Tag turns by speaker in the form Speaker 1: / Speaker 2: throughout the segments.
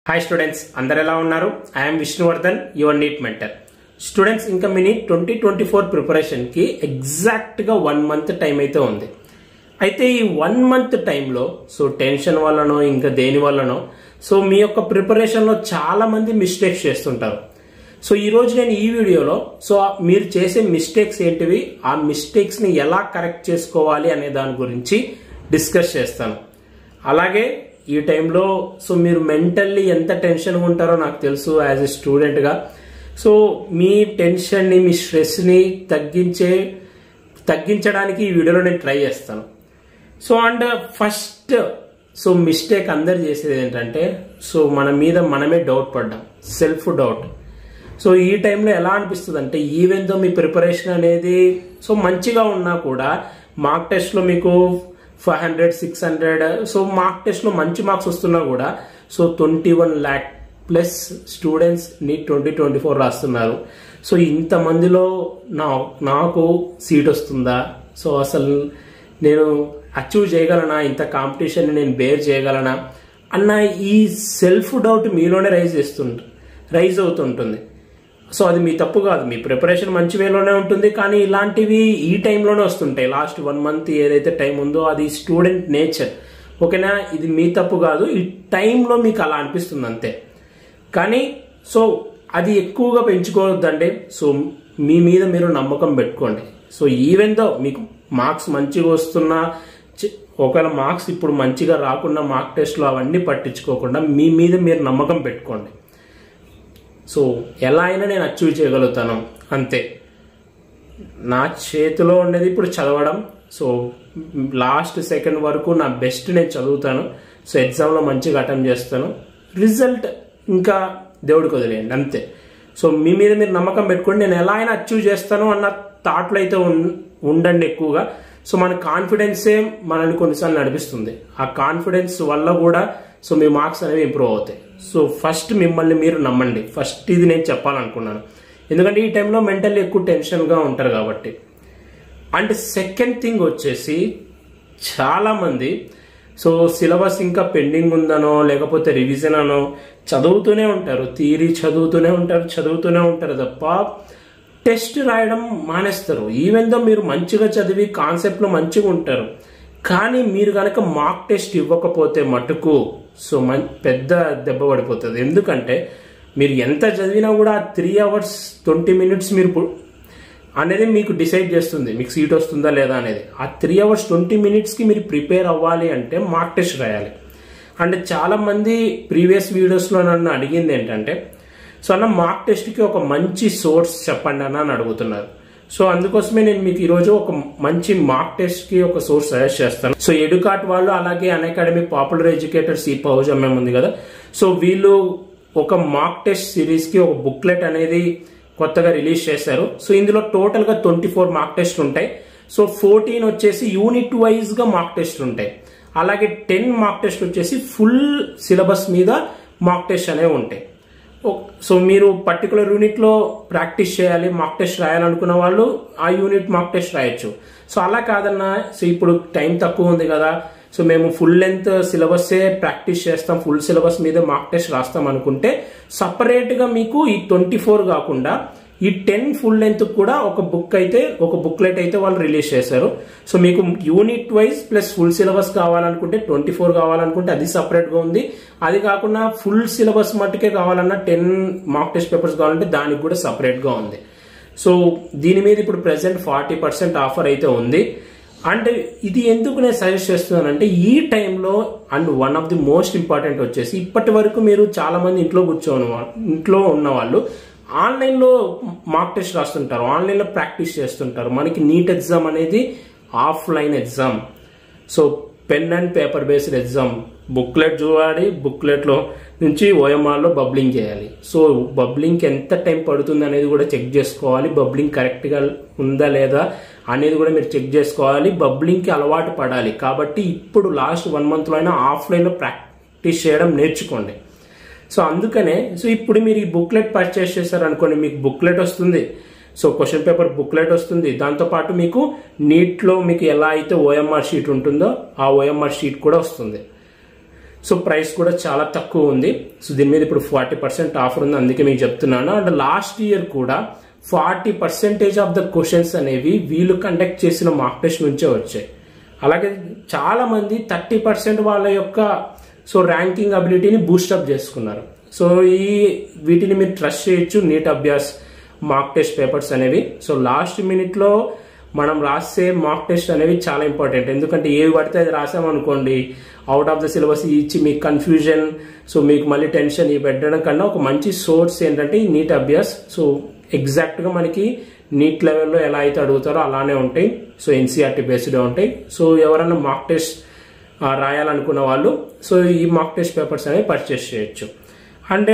Speaker 1: Hi students, అందరు ఎలా ఉన్నారు? I'm Vishnuvardhan, your NEET mentor. Students, ఇంకా మీ నీట్ 2024 ప్రిపరేషన్కి ఎగ్జాక్ట్గా 1 మంత్ టైం అయితే ఉంది. అయితే ఈ 1 మంత్ టైంలో టెన్షన్ వల్లనో ఇంకా దేని వల్లనో మీ యొక్క ప్రిపరేషన్లో చాలా మంది మిస్టేక్స్ చేస్తుంటారు. ఈరోజు నేను ఈ వీడియోలో మీరు చేసే మిస్టేక్స్ ఏంటివి, ఆ మిస్టేక్స్ని ఎలా కరెక్ట్ చేసుకోవాలి అనే దాని గురించి డిస్కస్ చేస్తాను. అలాగే ఈ టైంలో మీరు మెంటల్లీ ఎంత టెన్షన్గా ఉంటారో నాకు తెలుసు యాజ్ ఎ స్టూడెంట్గా. మీ టెన్షన్ని, మీ స్ట్రెస్ని తగ్గించడానికి ఈ వీడియోలో నేను ట్రై చేస్తాను. అండ్ ఫస్ట్ మిస్టేక్ అందరు చేసేది ఏంటంటే మన మీద మనమే డౌట్ పడ్డాం, సెల్ఫ్ డౌట్. ఈ టైంలో ఎలా అనిపిస్తుంది అంటే ఈవెన్ దో మీ ప్రిపరేషన్ అనేది మంచిగా ఉన్నా కూడా మార్క్ టెస్ట్లో మీకు 500, 600 మార్క్ టెస్ట్ లో మంచి మార్క్స్ వస్తున్నా కూడా 21 lakh ప్లస్ స్టూడెంట్స్ నీట్ 2024 రాస్తున్నారు. ఇంతమందిలో నాకు సీట్ వస్తుందా, అసలు నేను అచీవ్ చేయగలనా, ఇంత కాంపిటీషన్ నేను బేర్ చేయగలనా అన్న ఈ సెల్ఫ్ డౌట్ మీలోనే రైజ్ అవుతుంటుంది. అది మీ తప్పు కాదు, మీ ప్రిపరేషన్ మంచి వేలోనే ఉంటుంది. కానీ ఇలాంటివి ఈ టైంలోనే వస్తుంటాయి. లాస్ట్ 1 మంత్ ఏదైతే టైం ఉందో అది స్టూడెంట్ నేచర్, ఓకేనా? ఇది మీ తప్పు కాదు, ఈ టైంలో మీకు అలా అనిపిస్తుంది అంతే. కానీ అది ఎక్కువగా పెంచుకోవద్దండి. మీ మీద మీరు నమ్మకం పెట్టుకోండి. ఈవెన్ దో మీకు మార్క్స్ మంచిగా వస్తున్నా, ఒకవేళ మార్క్స్ ఇప్పుడు మంచిగా రాకుండా మార్క్ టెస్ట్లో అవన్నీ పట్టించుకోకుండా మీ మీద మీరు నమ్మకం పెట్టుకోండి. ఎలా అయినా నేను అచీవ్ చేయగలుగుతాను అంతే. నా చేతిలో ఉండేది ఇప్పుడు చదవడం. లాస్ట్ సెకండ్ వరకు నా బెస్ట్ నేను చదువుతాను. ఎగ్జామ్లో మంచిగా అటెంప్ట్ చేస్తాను. రిజల్ట్ ఇంకా దేవుడికి వదిలేయండి అంతే. మీ మీద మీరు నమ్మకం పెట్టుకోండి. నేను ఎలా అయినా అచీవ్ చేస్తాను అన్న థాట్లో అయితే ఉండండి ఎక్కువగా. మన కాన్ఫిడెన్సే మనల్ని కొన్నిసార్లు నడిపిస్తుంది. ఆ కాన్ఫిడెన్స్ వల్ల కూడా మీ మార్క్స్ అనేవి ఇంప్రూవ్ అవుతాయి. ఫస్ట్ మిమ్మల్ని మీరు నమ్మండి. ఫస్ట్ ఇది నేను చెప్పాలనుకున్నాను, ఎందుకంటే ఈ టైంలో మెంటల్లీ ఎక్కువ టెన్షన్గా ఉంటారు కాబట్టి. అండ్ సెకండ్ థింగ్ వచ్చేసి చాలామంది సిలబస్ ఇంకా పెండింగ్ ఉందనో లేకపోతే రివిజన్ అనో చదువుతూనే ఉంటారు, థియరీ చదువుతూనే ఉంటారు తప్ప టెస్ట్ రాయడం మానేస్తారు. ఈవెన్ దో మీరు మంచిగా చదివి కాన్సెప్ట్లో మంచిగా ఉంటారు, కానీ మీరు కనుక మార్క్ టెస్ట్ ఇవ్వకపోతే మటుకు పెద్ద దెబ్బ పడిపోతుంది. ఎందుకంటే మీరు ఎంత చదివినా కూడా 3 hours 20 minutes మీరు అనేది మీకు డిసైడ్ చేస్తుంది మీకు సీట్ వస్తుందా లేదా అనేది. ఆ 3 hours 20 minutesకి మీరు ప్రిపేర్ అవ్వాలి అంటే మార్క్ టెస్ట్ రాయాలి. అంటే చాలా మంది ప్రీవియస్ వీడియోస్లో నన్ను అడిగింది ఏంటంటే అన్న మార్క్ టెస్ట్కి ఒక మంచి సోర్స్ చెప్పండి అని అడుగుతున్నారు. అందుకోసమే నేను మీకు ఈరోజు ఒక మంచి మార్క్ టెస్ట్ కి ఒక సోర్స్ సజెస్ట్ చేస్తాను. ఎడుకాట్ వాళ్ళు, అలాగే అన్అకాడమీ పాపులర్ ఎడ్యుకేటర్ సి పౌజ్ ఎంఎం ఉంది కదా, వీళ్ళు ఒక మార్క్ టెస్ట్ సిరీస్ కి ఒక బుక్లెట్ అనేది కొత్తగా రిలీజ్ చేశారు. ఇందులో టోటల్ గా 24 మార్క్ టెస్ట్ ఉంటాయి. 14 వచ్చేసి యూనిట్ వైజ్ గా మార్క్ టెస్ట్ ఉంటాయి. అలాగే 10 మార్క్ టెస్ట్ వచ్చేసి ఫుల్ సిలబస్ మీద మార్క్ టెస్ట్ అనేవి ఉంటాయి. మీరు పర్టికులర్ యూనిట్ లో ప్రాక్టీస్ చేయాలి, మార్క్ టెస్ట్ రాయాలనుకున్న వాళ్ళు ఆ యూనిట్ మార్క్ టెస్ట్ రాయొచ్చు. అలా కాదన్నా ఇప్పుడు టైం తక్కువ ఉంది కదా, మేము ఫుల్ లెంత్ సిలబస్సే ప్రాక్టీస్ చేస్తాం, ఫుల్ సిలబస్ మీద మార్క్ టెస్ట్ రాస్తాం అనుకుంటే సపరేట్ గా మీకు ఈ 24 కాకుండా ఈ 10 ఫుల్ లెంత్ కూడా ఒక బుక్లెట్ అయితే వాళ్ళు రిలీజ్ చేశారు. మీకు unit wise plus full syllabus కావాలనుకుంటే 24 కావాలనుకుంటే అది సపరేట్ గా ఉంది. అది కాకుండా ఫుల్ సిలబస్ మట్టుకే కావాలన్నా 10 మార్క్ టెస్ట్ పేపర్స్ కావాలంటే దానికి కూడా సపరేట్ గా ఉంది. దీని మీద ఇప్పుడు ప్రెసెంట్ 40% ఆఫర్ అయితే ఉంది. అండ్ ఇది ఎందుకు నేను సజెస్ట్ చేస్తున్నానంటే ఈ టైంలో and one of the most important వచ్చేసి ఇప్పటి వరకు మీరు చాలా మంది ఇంట్లో ఉన్న వాళ్ళు ఆన్లైన్లో మార్క్ టెస్ట్ రాస్తుంటారు, ఆన్లైన్లో ప్రాక్టీస్ చేస్తుంటారు. మనకి నీట్ ఎగ్జామ్ అనేది offline exam. Pen and paper based exam. Booklet చూడాలి, బుక్లెట్లో నుంచి ఓఎంఆర్లో బబ్లింగ్ చేయాలి. బబ్లింగ్కి ఎంత టైం పడుతుంది అనేది కూడా చెక్ చేసుకోవాలి. బబ్లింగ్ కరెక్ట్గా ఉందా లేదా అనేది కూడా మీరు చెక్ చేసుకోవాలి. బబ్లింగ్కి అలవాటు పడాలి. కాబట్టి ఇప్పుడు లాస్ట్ 1 monthలో అయినా ఆఫ్లైన్లో ప్రాక్టీస్ చేయడం నేర్చుకోండి. అందుకనే ఇప్పుడు మీరు ఈ బుక్లెట్ పర్చేస్ చేశారనుకోండి, మీకు బుక్లెట్ వస్తుంది, క్వశ్చన్ పేపర్ బుక్లెట్ వస్తుంది. దాంతోపాటు మీకు నీట్లో మీకు ఎలా అయితే ఓఎంఆర్ షీట్ ఉంటుందో ఆ ఓఎంఆర్ షీట్ కూడా వస్తుంది. సో ప్రైస్ కూడా చాలా తక్కువ ఉంది. సో దీని మీద ఇప్పుడు 40% ఆఫర్ ఉంది, అందుకే మీకు చెప్తున్నాను. అండ్ లాస్ట్ ఇయర్ కూడా 40% ఆఫ్ ద క్వశ్చన్స్ అనేవి వీళ్ళు కండక్ట్ చేసిన మార్క్ టెస్ట్ నుంచే వచ్చాయి. అలాగే చాలా మంది 30% వాళ్ళ యొక్క ర్యాంకింగ్ అబిలిటీని బూస్టప్ చేసుకున్నారు. సో వీటిని మీరు ట్రస్ట్ చేయొచ్చు, NEET Abhyas mock test papers అనేవి. సో లాస్ట్ మినిట్ లో మనం రాసే మార్క్ టెస్ట్ అనేవి చాలా ఇంపార్టెంట్. ఎందుకంటే ఏవి పడితే అది రాసామనుకోండి, అవుట్ ఆఫ్ ద సిలబస్ ఇచ్చి మీకు కన్ఫ్యూజన్, మీకు మళ్ళీ టెన్షన్ పెట్టడం కన్నా ఒక మంచి సోర్స్ ఏంటంటే ఈ నీట్ అభ్యాస్. సో ఎగ్జాక్ట్ గా మనకి నీట్ లెవెల్లో ఎలా అయితే అడుగుతారో అలానే ఉంటాయి. సో ఎన్సీఆర్టీ బేస్డ్ ఉంటాయి. సో ఎవరైనా మార్క్ టెస్ట్ రాయాలనుకున్న వాళ్ళు ఈ మార్క్ టెస్ట్ పేపర్స్ అనేవి పర్చేస్ చేయొచ్చు. అండ్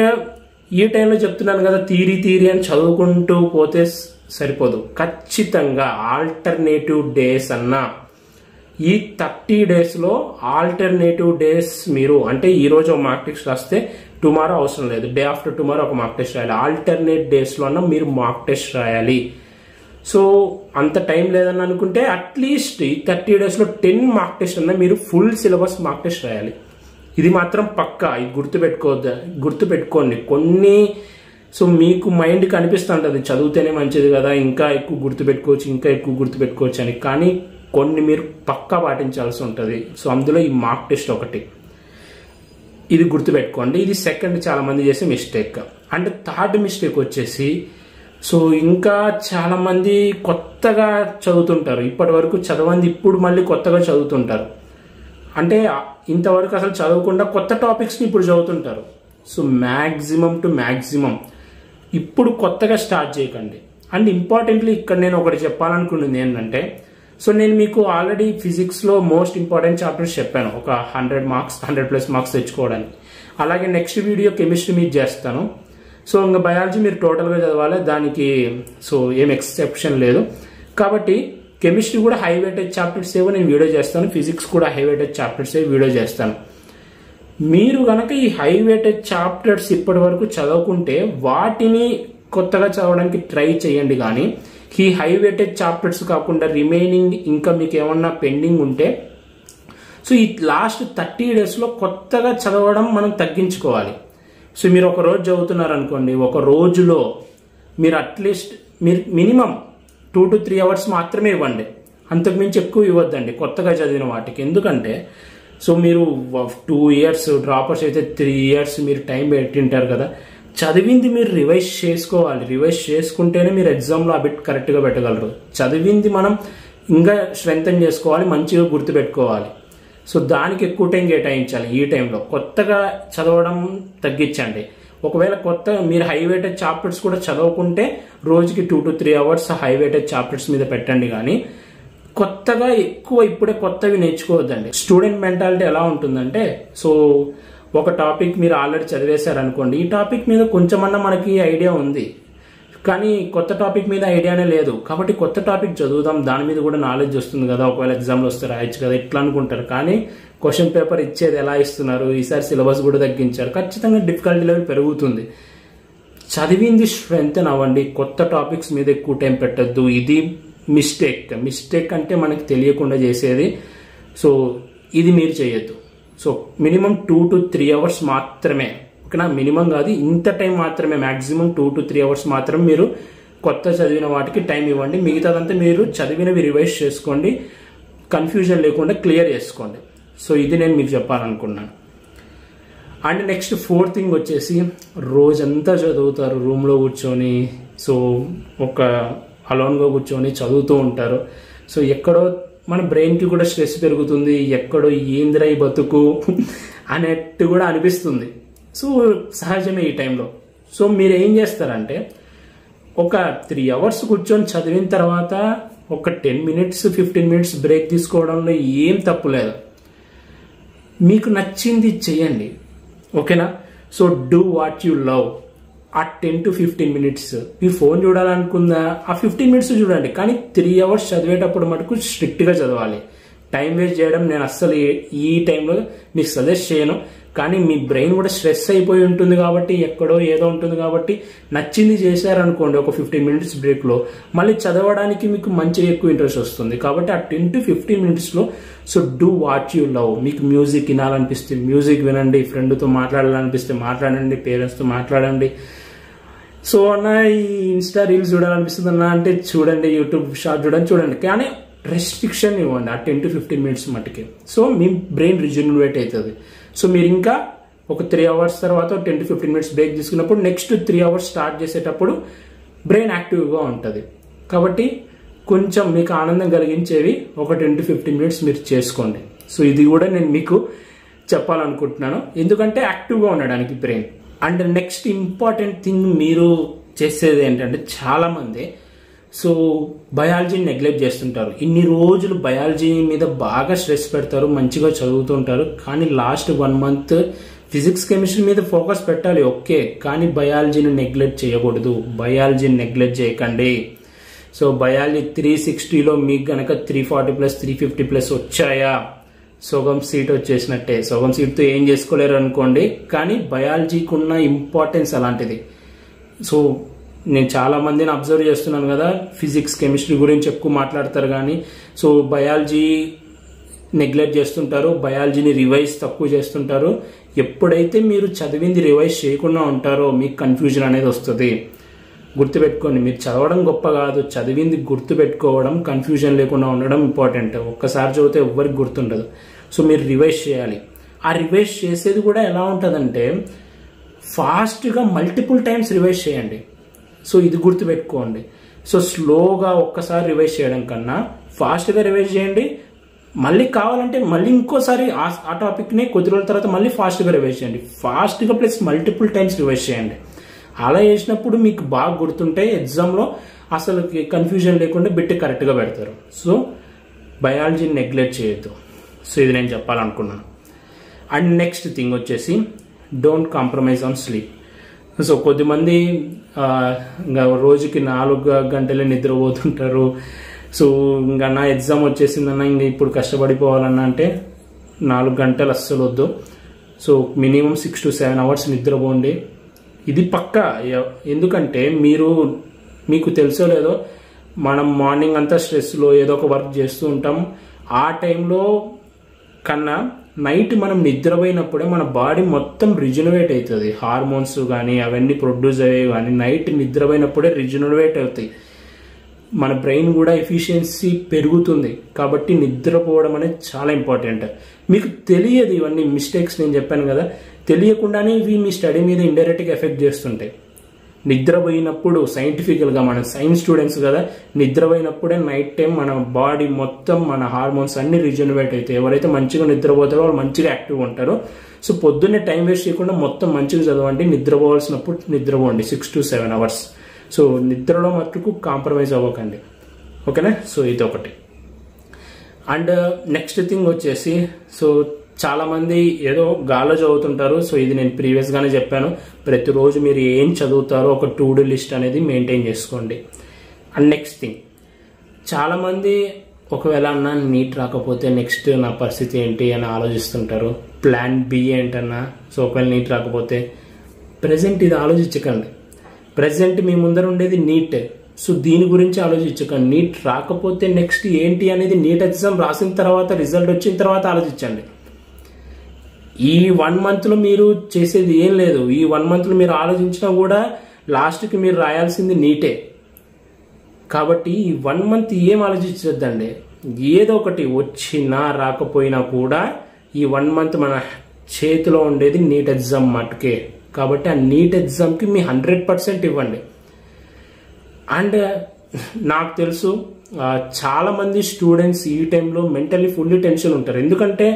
Speaker 1: ఈ టైంలో చెప్తున్నాను కదా, థియరీ అని చదువుకుంటూ పోతే సరిపోదు. ఖచ్చితంగా ఆల్టర్నేటివ్ డేస్ అన్నా ఈ 30 days లో ఆల్టర్నేటివ్ డేస్ మీరు అంటే ఈ రోజు ఒక మార్క్ టెస్ట్ రాస్తే టుమారో అవసరం లేదు, డే ఆఫ్టర్ టుమారో ఒక మార్క్ టెస్ట్ రాయాలి. ఆల్టర్నేట్ డేస్ లో అన్నా మీరు మార్క్ టెస్ట్ రాయాలి. సో అంత టైం లేదని అనుకుంటే అట్లీస్ట్ ఈ 30 days లో 10 మార్క్ టెస్ట్ అన్నా మీరు ఫుల్ సిలబస్ మార్క్ టెస్ట్ రాయాలి. ఇది మాత్రం పక్కా, ఇది గుర్తుపెట్టుకోండి. కొన్ని మీకు మైండ్ కనిపిస్తుంటది చదివితేనే మంచిది కదా, ఇంకా ఎక్కువ గుర్తుపెట్టుకోవచ్చు అని. కానీ కొన్ని మీరు పక్కా పాటించాల్సి ఉంటుంది. సో అందులో ఈ మార్క్ టెస్ట్ ఒకటి, ఇది గుర్తుపెట్టుకోండి. ఇది సెకండ్ చాలా మంది చేసే మిస్టేక్. అండ్ థర్డ్ మిస్టేక్ వచ్చేసి ఇంకా చాలా మంది కొత్తగా చదువుతుంటారు. ఇప్పటి వరకు చదవంది ఇప్పుడు మళ్ళీ కొత్తగా చదువుతుంటారు. అంటే ఇంతవరకు అసలు చదవకుండా కొత్త టాపిక్స్ని ఇప్పుడు చదువుతుంటారు. సో మ్యాక్సిమం ఇప్పుడు కొత్తగా స్టార్ట్ చేయకండి. అండ్ ఇంపార్టెంట్లీ ఇక్కడ నేను ఒకటి చెప్పాలనుకున్నది ఏంటంటే, నేను మీకు ఆల్రెడీ ఫిజిక్స్లో మోస్ట్ ఇంపార్టెంట్ చాప్టర్స్ చెప్పాను, ఒక 100+ మార్క్స్ తెచ్చుకోవడానికి. అలాగే నెక్స్ట్ వీడియో కెమిస్ట్రీ మీద చేస్తాను. ఇంకా బయాలజీ మీరు టోటల్గా చదవాలి, దానికి ఏం ఎక్సెప్షన్ లేదు. కాబట్టి కెమిస్ట్రీ కూడా హై వెయిటేజ్ చాప్టర్స్ ఏవో నేను వీడియో చేస్తాను, ఫిజిక్స్ కూడా హై వెయిటేజ్ చాప్టర్స్ ఏవో వీడియో చేస్తాను. మీరు కనుక ఈ హై వెయిటేజ్ చాప్టర్స్ ఇప్పటి వరకు చదవకుంటే వాటిని కొత్తగా చదవడానికి ట్రై చేయండి. కానీ ఈ హై వెయిటేజ్ చాప్టర్స్ కాకుండా రిమైనింగ్ ఇంకా మీకు ఏమన్నా పెండింగ్ ఉంటే ఈ లాస్ట్ 30 days లో కొత్తగా చదవడం మనం తగ్గించుకోవాలి. మీరు ఒక రోజు చదువుతున్నారు అనుకోండి, ఒక రోజులో మీరు అట్లీస్ట్ మినిమం 2 to 3 hours మాత్రమే ఇవ్వండి, అంతకుమించి ఎక్కువ ఇవ్వద్దండి కొత్తగా చదివిన వాటికి. ఎందుకంటే మీరు 2 years డ్రాపర్స్ అయితే 3 years మీరు టైం పెట్టింటారు కదా, చదివింది మీరు రివైజ్ చేసుకోవాలి. రివైజ్ చేసుకుంటేనే మీరు ఎగ్జామ్లో ఆ బిట్ కరెక్ట్గా పెట్టగలరు. చదివింది మనం ఇంకా స్ట్రెంగ్తన్ చేసుకోవాలి, మంచిగా గుర్తుపెట్టుకోవాలి. దానికి ఎక్కువ టైం కేటాయించాలి. ఈ టైంలో కొత్తగా చదవడం తగ్గించండి. ఒకవేళ మీరు హై వెయిటేజ్ చాప్టర్స్ కూడా చదవకుంటే రోజుకి 2 to 3 hours high weightage chapters మీద పెట్టండి. కానీ కొత్తగా ఇప్పుడే కొత్తవి నేర్చుకోవద్దండి. స్టూడెంట్ మెంటాలిటీ ఎలా ఉంటుందంటే, ఒక టాపిక్ మీరు ఆల్రెడీ చదివేశారనుకోండి, ఈ టాపిక్ మీద కొంచెమన్నా మనకి ఐడియా ఉంది, కానీ కొత్త టాపిక్ మీద ఐడియానే లేదు. కాబట్టి కొత్త టాపిక్ చదువుదాం, దాని మీద కూడా నాలెడ్జ్ వస్తుంది కదా, ఒకవేళ ఎగ్జామ్లో వస్తే రాయొచ్చు కదా, ఇట్లా అనుకుంటారు. కానీ క్వశ్చన్ పేపర్ ఇచ్చేది ఎలా ఇస్తున్నారు, ఈసారి సిలబస్ కూడా తగ్గించారు, ఖచ్చితంగా డిఫికల్టీ లెవెల్ పెరుగుతుంది. చదివింది స్ట్రెంగ్తన్ అవ్వండి, కొత్త టాపిక్స్ మీద ఎక్కువ టైం పెట్టద్దు. ఇది మిస్టేక్ అంటే మనకి తెలియకుండా చేసేది. ఇది మీరు చేయొద్దు. మినిమం 2 to 3 hours మాత్రమే, ఓకేనా? మినిమం కాదు, ఇంత టైం మాత్రమే, మాక్సిమం 2 to 3 hours మాత్రం మీరు కొత్త చదివిన వాటికి టైం ఇవ్వండి. మిగతాదంతా మీరు చదివినవి రివైజ్ చేసుకోండి, కన్ఫ్యూజన్ లేకుండా క్లియర్ చేసుకోండి. ఇది నేను మీకు చెప్పాలనుకున్నాను. అండ్ నెక్స్ట్ 4th థింగ్ వచ్చేసి, రోజంతా చదువుతారు రూమ్లో కూర్చొని, ఒక అలోన్గా కూర్చొని చదువుతూ ఉంటారు. ఎక్కడో మన బ్రెయిన్కి కూడా స్ట్రెస్ పెరుగుతుంది, ఎక్కడో ఏందిరా ఈ బతుకు అనేట్టు కూడా అనిపిస్తుంది. సహజమే ఈ టైంలో. మీరు ఏం చేస్తారంటే, ఒక 3 hours కూర్చొని చదివిన తర్వాత ఒక 10 minutes 15 minutes బ్రేక్ తీసుకోవడంలో ఏం తప్పు లేదు. మీకు నచ్చింది చెయ్యండి, ఓకేనా? Do what you love. ఆ 10 to 15 minutes మీ ఫోన్ చూడాలనుకుందా, ఆ 15 minutes చూడండి. కానీ 3 hours చదివేటప్పుడు మటుకు స్ట్రిక్ట్గా చదవాలి. టైం వేస్ట్ చేయడం నేను అస్సలు ఈ టైంలో మీకు సజెస్ట్ చేయను. కానీ మీ బ్రెయిన్ కూడా స్ట్రెస్ అయిపోయి ఉంటుంది కాబట్టి ఎక్కడో ఏదో ఉంటుంది కాబట్టి నచ్చింది చేశారనుకోండి ఒక 15 మినిట్స్ బ్రేక్లో, మళ్ళీ చదవడానికి మీకు మంచిగా ఎక్కువ ఇంట్రెస్ట్ వస్తుంది. కాబట్టి ఆ 10 to 15 మినిట్స్లో so do what you love. మీకు మ్యూజిక్ వినాలనిపిస్తే మ్యూజిక్ వినండి, ఫ్రెండ్తో మాట్లాడాలనిపిస్తే మాట్లాడండి, పేరెంట్స్తో మాట్లాడండి. సో అన్న ఈ ఇన్స్టా రీల్స్ చూడాలనిపిస్తుంది అన్న అంటే చూడండి, యూట్యూబ్ షార్ట్ చూడండి, కానీ రెస్ట్రిక్షన్ ఇవ్వండి ఆ 10 to 15 మినిట్స్ మట్టుకే. సో మీ బ్రెయిన్ రిజనరేట్ అవుతుంది. సో మీరు ఇంకా ఒక 3 hours తర్వాత 10 to 15 మినిట్స్ బ్రేక్ తీసుకున్నప్పుడు నెక్స్ట్ 3 hours స్టార్ట్ చేసేటప్పుడు బ్రెయిన్ యాక్టివ్గా ఉంటుంది. కాబట్టి కొంచెం మీకు ఆనందం కలిగించేవి ఒక 10 to 15 మినిట్స్ మీరు చేసుకోండి. సో ఇది కూడా నేను మీకు చెప్పాలనుకుంటున్నాను, ఎందుకంటే యాక్టివ్గా ఉండడానికి brain. And next important thing మీరు చేసేది ఏంటంటే, చాలామంది సో బయాలజీని నెగ్లెక్ట్ చేస్తుంటారు. ఇన్ని రోజులు బయాలజీ మీద బాగా స్ట్రెస్ పెడతారు, మంచిగా చదువుతుంటారు, కానీ లాస్ట్ 1 month ఫిజిక్స్ కెమిస్ట్రీ మీద ఫోకస్ పెట్టాలి ఓకే, కానీ బయాలజీని నెగ్లెక్ట్ చేయకూడదు. బయాలజీని నెగ్లెక్ట్ చేయకండి. సో బయాలజీ 360లో మీకు గనక 340+, 350+ వచ్చాయా, సగం సీట్ వచ్చేసినట్టే. సగం సీట్తో ఏం చేసుకోలేరు అనుకోండి, కానీ బయాలజీకి ఉన్న ఇంపార్టెన్స్ అలాంటిది. సో నేను చాలా మందిని అబ్జర్వ్ చేస్తున్నాను కదా, ఫిజిక్స్ కెమిస్ట్రీ గురించి ఎక్కువ మాట్లాడతారు కానీ సో బయాలజీ నెగ్లెక్ట్ చేస్తుంటారు, బయాలజీని రివైజ్ తక్కువ చేస్తుంటారు. ఎప్పుడైతే మీరు చదివింది రివైజ్ చేయకుండా ఉంటారో మీకు కన్ఫ్యూజన్ అనేది వస్తుంది. గుర్తుపెట్టుకోండి, మీరు చదవడం గొప్ప కాదు, చదివింది గుర్తుపెట్టుకోవడం, కన్ఫ్యూజన్ లేకుండా ఉండడం ఇంపార్టెంట్. ఒక్కసారి చదివితే ఎవ్వరికి గుర్తుండదు. సో మీరు రివైజ్ చేయాలి. ఆ రివైజ్ చేసేది కూడా ఎలా ఉంటుందంటే, ఫాస్ట్గా మల్టిపుల్ టైమ్స్ రివైజ్ చేయండి. సో ఇది గుర్తుపెట్టుకోండి. సో స్లోగా ఒక్కసారి రివైజ్ చేయడం కన్నా ఫాస్ట్గా రివైజ్ చేయండి. మళ్ళీ కావాలంటే మళ్ళీ ఇంకోసారి ఆ టాపిక్ని కొద్ది రోజుల తర్వాత మళ్ళీ ఫాస్ట్గా రివైజ్ చేయండి. ఫాస్ట్గా ప్లస్ మల్టిపుల్ టైమ్స్ రివైజ్ చేయండి. అలా చేసినప్పుడు మీకు బాగా గుర్తుంటాయి. ఎగ్జామ్లో అసలు కన్ఫ్యూజన్ లేకుండా బిట్ కరెక్ట్గా పెడతారు. సో బయాలజీని నెగ్లెక్ట్ చేయొద్దు. సో ఇది నేను చెప్పాలనుకున్నాను. అండ్ నెక్స్ట్ థింగ్ వచ్చేసి, don't compromise on sleep. So కొద్దిమంది ఇంకా రోజుకి 4 గంటలే నిద్రపోతుంటారు. సో ఇంకా నా ఎగ్జామ్ వచ్చేసిందన్న ఇంక ఇప్పుడు కష్టపడిపోవాలన్నా అంటే 4 గంటలు అస్సలు వద్దు. So minimum 6 to 7 hours నిద్రపోండి. ఇది పక్కా. ఎందుకంటే మీకు తెలుసో లేదో, మనం మార్నింగ్ అంతా స్ట్రెస్లో ఏదో ఒక వర్క్ చేస్తూ ఉంటాం. ఆ టైంలో కన్నా నైట్ మనం నిద్రపోయినప్పుడే మన బాడీ మొత్తం రిజనరేట్ అవుతుంది. హార్మోన్స్ కానీ అవన్నీ ప్రొడ్యూస్ అయ్యేవి కానీ నైట్ నిద్రపోయినప్పుడే రిజనరేట్ అవుతాయి. మన బ్రెయిన్ కూడా ఎఫిషియన్సీ పెరుగుతుంది. కాబట్టి నిద్రపోవడం అనేది చాలా ఇంపార్టెంట్. మీకు తెలియదు ఇవన్నీ మిస్టేక్స్, నేను చెప్పాను కదా, తెలియకుండానే ఇవి మీ స్టడీ మీద ఇండైరెక్ట్గా ఎఫెక్ట్ చేస్తుంటాయి. నిద్రపోయినప్పుడు సైంటిఫికల్గా, మన సైన్స్ స్టూడెంట్స్ కదా, నిద్రపోయినప్పుడే నైట్ టైం మన బాడీ మొత్తం మన హార్మోన్స్ అన్ని రిజనరేట్ అవుతాయి. ఎవరైతే మంచిగా నిద్రపోతారో వాళ్ళు మంచిగా యాక్టివ్గా ఉంటారు. సో పొద్దున్నే టైం వేస్ట్ చేయకుండా మొత్తం మంచిగా చదవండి. నిద్రపోవాల్సినప్పుడు నిద్రపోండి 6 to 7 hours. సో నిద్రలో మట్టుకు కాంప్రమైజ్ అవ్వకండి, ఓకేనా. సో ఇది ఒకటి. అండ్ నెక్స్ట్ థింగ్ వచ్చేసి, సో చాలామంది ఏదో గాల్లో చదువుతుంటారు. సో ఇది నేను ప్రీవియస్గానే చెప్పాను, ప్రతిరోజు మీరు ఏం చదువుతారో ఒక టు డూ లిస్ట్ అనేది మెయింటైన్ చేసుకోండి. అండ్ నెక్స్ట్ థింగ్, చాలామంది ఒకవేళ అన్నా నీట్ రాకపోతే నెక్స్ట్ నా పరిస్థితి ఏంటి అని ఆలోచిస్తుంటారు. ప్లాన్ బి ఏంటన్నా, సో ఒకవేళ నీట్ రాకపోతే ప్రజెంట్ ఇది ఆలోచించకండి. ప్రజెంట్ మీ ముందర ఉండేది నీట్. సో దీని గురించి ఆలోచించకండి. నీట్ రాకపోతే నెక్స్ట్ ఏంటి అనేది నీట్ ఎగ్జామ్ రాసిన తర్వాత, రిజల్ట్ వచ్చిన తర్వాత ఆలోచించండి. ఈ 1 monthలో మీరు చేసేది ఏం లేదు. ఈ 1 monthలో మీరు ఆలోచించినా కూడా లాస్ట్కి మీరు రాయాల్సింది నీటే. కాబట్టి ఈ 1 month ఏం ఆలోచించద్దండి. ఏదో ఒకటి వచ్చినా రాకపోయినా కూడా ఈ 1 month మన చేతిలో ఉండేది నీట్ ఎగ్జామ్ మటుకే. కాబట్టి ఆ నీట్ ఎగ్జామ్కి మీ 100% ఇవ్వండి. అండ్ నాకు తెలుసు చాలామంది స్టూడెంట్స్ ఈ టైంలో మెంటల్లీ ఫుల్లీ టెన్షన్ ఉంటారు. ఎందుకంటే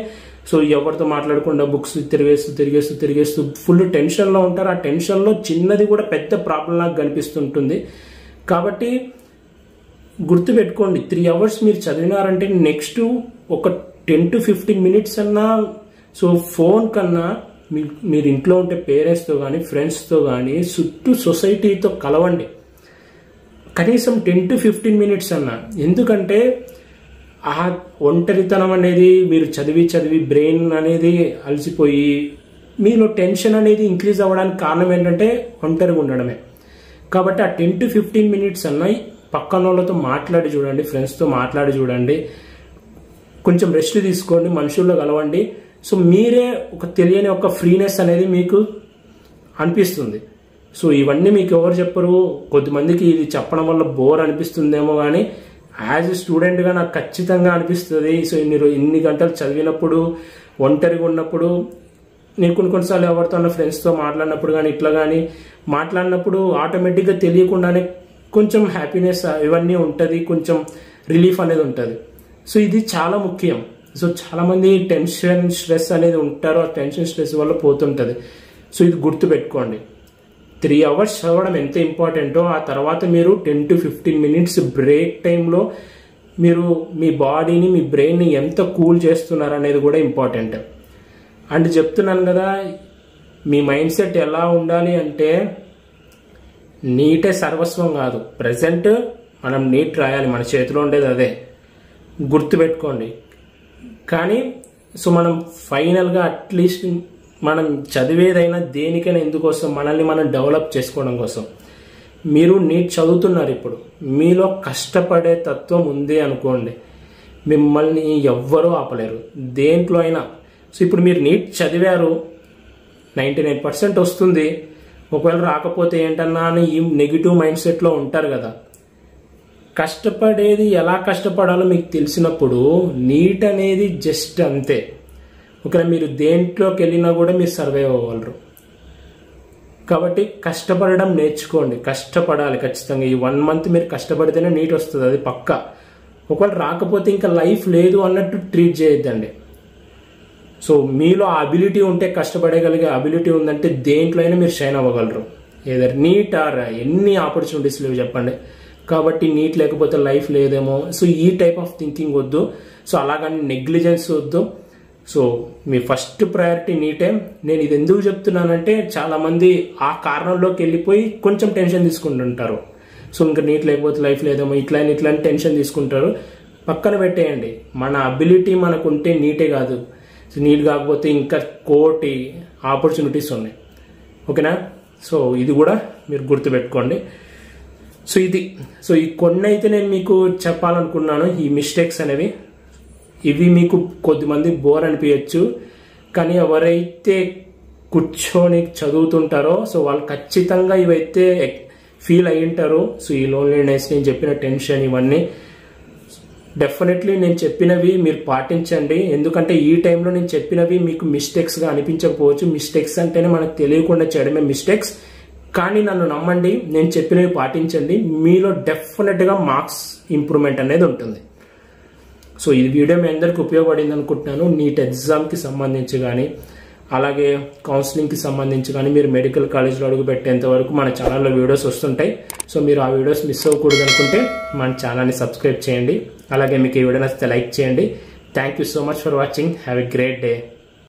Speaker 1: సో ఎవరితో మాట్లాడకుండా బుక్స్ తిరిగేస్తూ ఫుల్ టెన్షన్లో ఉంటారు. ఆ టెన్షన్లో చిన్నది కూడా పెద్ద ప్రాబ్లం లాగా కనిపిస్తుంటుంది. కాబట్టి గుర్తుపెట్టుకోండి, 3 hours మీరు చదివినారంటే నెక్స్ట్ ఒక 10 to 15 minutes అన్నా సో ఫోన్ కన్నా మీరు ఇంట్లో ఉంటే పేరెంట్స్తో కానీ ఫ్రెండ్స్తో కానీ చుట్టూ సొసైటీతో కలవండి. కనీసం 10 to 15 minutes అన్నా. ఎందుకంటే ఆ ఒంటరితనం అనేది మీరు చదివి బ్రెయిన్ అనేది అలసిపోయి మీలో టెన్షన్ అనేది ఇంక్రీజ్ అవ్వడానికి కారణం ఏంటంటే ఒంటరిగా ఉండడమే. కాబట్టి ఆ 10 to 15 minutes అన్న పక్కన వాళ్ళతో మాట్లాడి చూడండి, ఫ్రెండ్స్తో మాట్లాడి చూడండి, కొంచెం రెస్ట్ తీసుకోండి, మనుషుల్లో కలవండి. సో మీరే ఒక తెలియని ఒక ఫ్రీనెస్ అనేది మీకు అనిపిస్తుంది. సో ఇవన్నీ మీకు ఎవరు చెప్పరు. కొద్దిమందికి ఇది చెప్పడం వల్ల బోర్ అనిపిస్తుందేమో, కానీ యాజ్ ఎ స్టూడెంట్గా నాకు ఖచ్చితంగా అనిపిస్తుంది. సో ఇన్ని గంటలు చదివినప్పుడు, ఒంటరిగా ఉన్నప్పుడు, నేను కొన్నిసార్లు ఎవరితో ఫ్రెండ్స్తో మాట్లాడినప్పుడు కానీ ఇట్లా కానీ మాట్లాడినప్పుడు ఆటోమేటిక్గా తెలియకుండానే కొంచెం హ్యాపీనెస్ ఇవన్నీ ఉంటుంది, కొంచెం రిలీఫ్ అనేది ఉంటుంది. సో ఇది చాలా ముఖ్యం. సో చాలామంది టెన్షన్ స్ట్రెస్ అనేది ఉంటారు, ఆ టెన్షన్ స్ట్రెస్ వల్ల పోతుంటుంది. సో ఇది గుర్తుపెట్టుకోండి. 3 hours చదవడం ఎంత ఇంపార్టెంటో, ఆ తర్వాత మీరు 10 to 15 minutes బ్రేక్ టైంలో మీరు మీ బాడీని, మీ బ్రెయిన్ని ఎంత కూల్ చేస్తున్నారు అనేది కూడా ఇంపార్టెంట్. అండ్ చెప్తున్నాను కదా, మీ మైండ్ సెట్ ఎలా ఉండాలి అంటే నీటే సర్వస్వం కాదు. ప్రజెంట్ మనం నీట్ రాయాలి, మన చేతిలో ఉండేది అదే, గుర్తుపెట్టుకోండి. కానీ సో మనం ఫైనల్గా అట్లీస్ట్ మనం చదివేదైనా దేనికైనా ఎందుకోసం, మనల్ని మనం డెవలప్ చేసుకోవడం కోసం. మీరు నీట్ చదువుతున్నారు, ఇప్పుడు మీలో కష్టపడే తత్వం ఉంది అనుకోండి, మిమ్మల్ని ఎవ్వరూ ఆపలేరు దేంట్లో అయినా. సో ఇప్పుడు మీరు నీట్ చదివారు, 99% వస్తుంది, ఒకవేళ రాకపోతే ఏంటన్నా అని ఈ నెగిటివ్ మైండ్ సెట్లో ఉంటారు కదా. కష్టపడేది ఎలా కష్టపడాలో మీకు తెలిసినప్పుడు నీట్ అనేది జస్ట్ అంతే. ఒకవేళ మీరు దేంట్లోకి వెళ్ళినా కూడా మీరు సర్వైవ్ అవ్వగలరు. కాబట్టి కష్టపడడం నేర్చుకోండి, కష్టపడాలి ఖచ్చితంగా. ఈ 1 month మీరు కష్టపడితేనే నీట్ వస్తుంది, అది పక్కా. ఒకవేళ రాకపోతే ఇంకా లైఫ్ లేదు అన్నట్టు ట్రీట్ చేయొద్దండి. సో మీలో ఆ అబిలిటీ ఉంటే, కష్టపడగలిగే అబిలిటీ ఉందంటే దేంట్లో అయినా మీరు షైన్ అవ్వగలరు. ఏదర్ నీట్ ఆర్ ఎన్ని ఆపర్చునిటీస్ లేవు చెప్పండి. కాబట్టి నీట్ లేకపోతే లైఫ్ లేదేమో. సో ఈ టైప్ ఆఫ్ థింకింగ్ వద్దు. సో అలాగని నెగ్లిజెన్స్ వద్దు. సో మీ ఫస్ట్ ప్రయారిటీ నీటే. నేను ఇది ఎందుకు చెప్తున్నానంటే చాలామంది ఆ కారణంలోకి వెళ్ళిపోయి కొంచెం టెన్షన్ తీసుకుంటుంటారు. సో ఇంకా నీట్ లేకపోతే లైఫ్ లేదేమో, ఇట్లా అని టెన్షన్ తీసుకుంటారు. పక్కన పెట్టేయండి. మన అబిలిటీ మనకుంటే నీటే కాదు, సో నీట్ కాకపోతే ఇంకా కోటి ఆపర్చునిటీస్ ఉన్నాయి. ఓకేనా? సో ఇది కూడా మీరు గుర్తుపెట్టుకోండి. సో ఈ కొన్ని అయితే నేను మీకు చెప్పాలనుకున్నాను. ఈ మిస్టేక్స్ అనేవి ఇవి మీకు కొద్దిమంది బోర్ అనిపించచ్చు, కానీ ఎవరైతే కూర్చొని చదువుతుంటారో సో వాళ్ళు ఖచ్చితంగా ఇవైతే ఫీల్ అయ్యి ఉంటారు. సో ఈ లోన్లీనెస్, నేను చెప్పిన టెన్షన్, ఇవన్నీ డెఫినెట్లీ నేను చెప్పినవి మీరు పాటించండి. ఎందుకంటే ఈ టైంలో నేను చెప్పినవి మీకు మిస్టేక్స్గా అనిపించకపోవచ్చు. మిస్టేక్స్ అంటేనే మనకు తెలియకుండా చేయడమే మిస్టేక్స్. కానీ నన్ను నమ్మండి, నేను చెప్పినవి పాటించండి, మీలో డెఫినెట్గా మార్క్స్ ఇంప్రూవ్మెంట్ అనేది ఉంటుంది. సో ఈ వీడియో మీ అందరికీ ఉపయోగపడింది అనుకుంటున్నాను. నీట్ ఎగ్జామ్కి సంబంధించి కానీ, అలాగే కౌన్సిలింగ్కి సంబంధించి కానీ, మీరు మెడికల్ కాలేజ్లో అడుగు పెట్టేంత వరకు మన ఛానల్లో వీడియోస్ వస్తుంటాయి. సో మీరు ఆ వీడియోస్ మిస్ అవ్వకూడదు అనుకుంటే మన ఛానల్ని సబ్స్క్రైబ్ చేయండి. అలాగే మీకు ఈ వీడియో నచ్చితే లైక్ చేయండి. Thank you so much for watching. Have a great day.